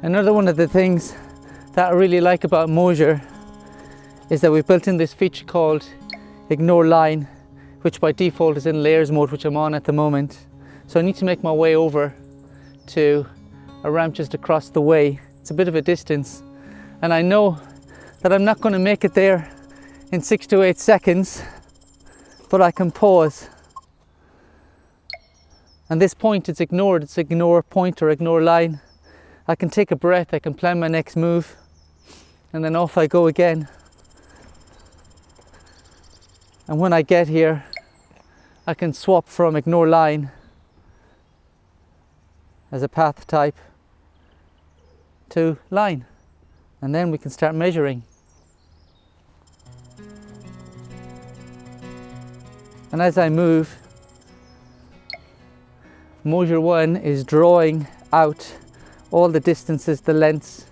Another one of the things that I really like about Moasure is that we've built in this feature called Ignore Line, which by default is in layers mode, which I'm on at the moment. So I need to make my way over to a ramp just across the way. It's a bit of a distance, and I know that I'm not going to make it there in 6 to 8 seconds, but I can pause. And this point is ignored, it's ignore point or ignore line. I can take a breath, I can plan my next move, and then off I go again. And when I get here, I can swap from ignore line as a path type to line, and then we can start measuring. And as I move, Moasure 1 is drawing out all the distances, the lengths,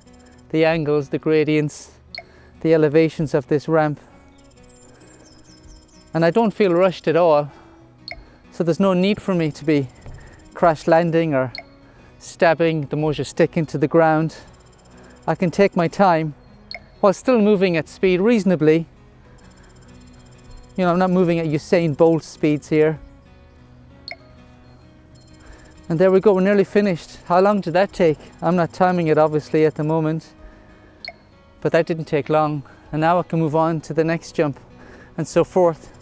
the angles, the gradients, the elevations of this ramp. And I don't feel rushed at all, so there's no need for me to be crash landing or stabbing the Moasure stick into the ground. I can take my time while still moving at speed reasonably. You know, I'm not moving at Usain Bolt speeds here. And there we go, we're nearly finished. How long did that take? I'm not timing it obviously at the moment, but that didn't take long. And now I can move on to the next jump and so forth.